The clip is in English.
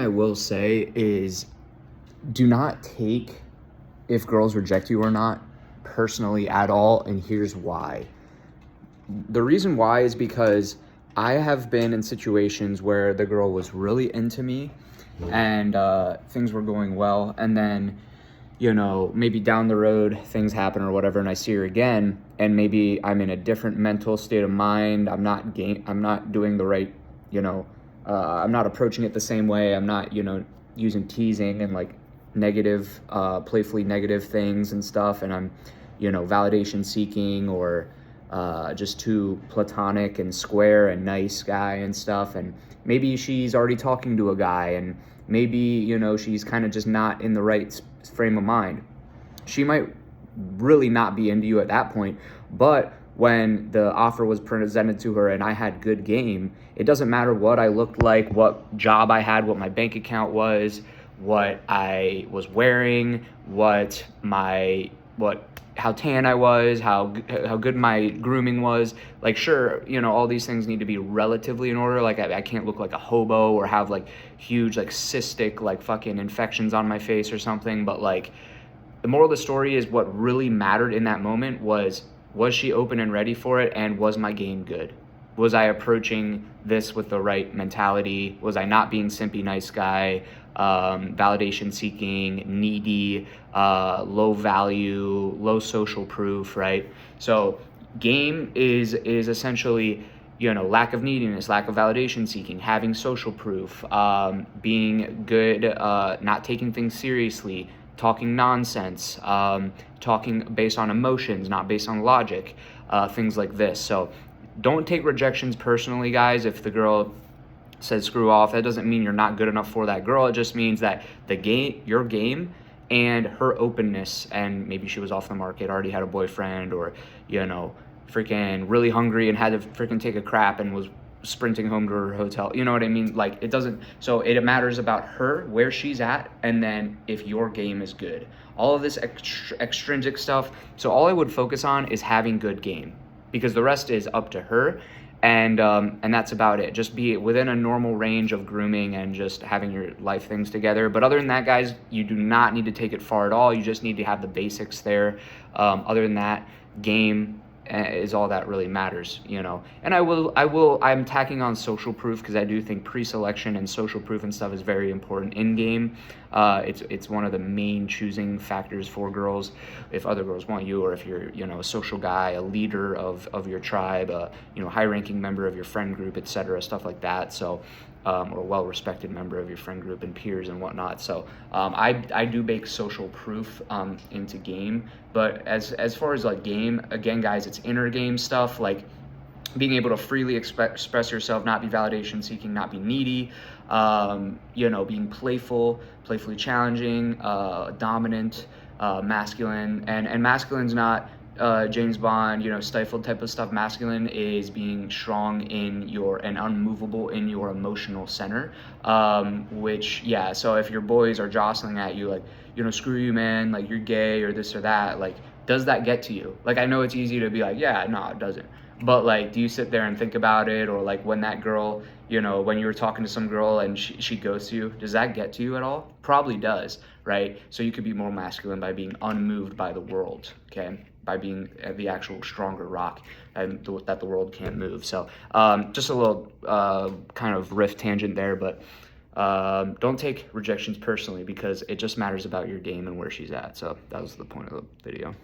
I will say is, do not take if girls reject you or not personally at all, and here's why. The reason why is because I have been in situations where the girl was really into me and things were going well, and then maybe down the road things happen or whatever, and I see her again, and maybe I'm in a different mental state of mind. I'm not doing the right, I'm not approaching it the same way. I'm not, using teasing and like negative, playfully negative things and stuff, and I'm, validation seeking, or just too platonic and square and nice guy and stuff. And maybe she's already talking to a guy, and maybe, she's kind of just not in the right frame of mind. She might really not be into you at that point, but when the offer was presented to her and I had good game, it doesn't matter what I looked like, what job I had, what my bank account was, what I was wearing, how tan I was, how good my grooming was. Like, sure, all these things need to be relatively in order. Like, I can't look like a hobo or have like huge like cystic like fucking infections on my face or something. But like, the moral of the story is, what really mattered in that moment was she open and ready for it, and was my game good? Was I approaching this with the right mentality? Was I not being simpy nice guy, validation seeking, needy, low value, low social proof, right? So game is essentially, lack of neediness, lack of validation seeking, having social proof, being good, not taking things seriously, talking nonsense, talking based on emotions, not based on logic, things like this. So don't take rejections personally, guys. If the girl says screw off, that doesn't mean you're not good enough for that girl. It just means that your game and her openness, and maybe she was off the market, already had a boyfriend, or freaking really hungry and had to freaking take a crap and was sprinting home to her hotel. You know what I mean? Like, it doesn't, so it matters about her, where she's at, and then if your game is good. All of this extrinsic stuff, so all I would focus on is having good game, because the rest is up to her. And that's about it. Just be within a normal range of grooming and just having your life things together. But other than that, guys, you do not need to take it far at all. You just need to have the basics there. Other than that, game is all that really matters, And I'm tacking on social proof, because I do think pre-selection and social proof and stuff is very important in game. It's one of the main choosing factors for girls, if other girls want you, or if you're, a social guy, a leader of your tribe, high-ranking member of your friend group, etc., stuff like that. So, or a well-respected member of your friend group and peers and whatnot. So I do bake social proof into game. But as far as like game, again, guys, it's inner game stuff, like being able to freely express yourself, not be validation seeking, not be needy, being playfully challenging, dominant, masculine. And masculine's not James Bond, stifled type of stuff. Masculine is being strong and unmovable in your emotional center, so if your boys are jostling at you, like, screw you, man, like, you're gay or this or that, like, does that get to you? Like, I know it's easy to be like, yeah, no, it doesn't. But like, do you sit there and think about it? Or like, when that girl, when you were talking to some girl and she ghosts you, does that get to you at all? Probably does, right? So you could be more masculine by being unmoved by the world, okay? By being the actual stronger rock that the world can't move. So just a little kind of riff tangent there, but don't take rejections personally, because it just matters about your game and where she's at. So that was the point of the video.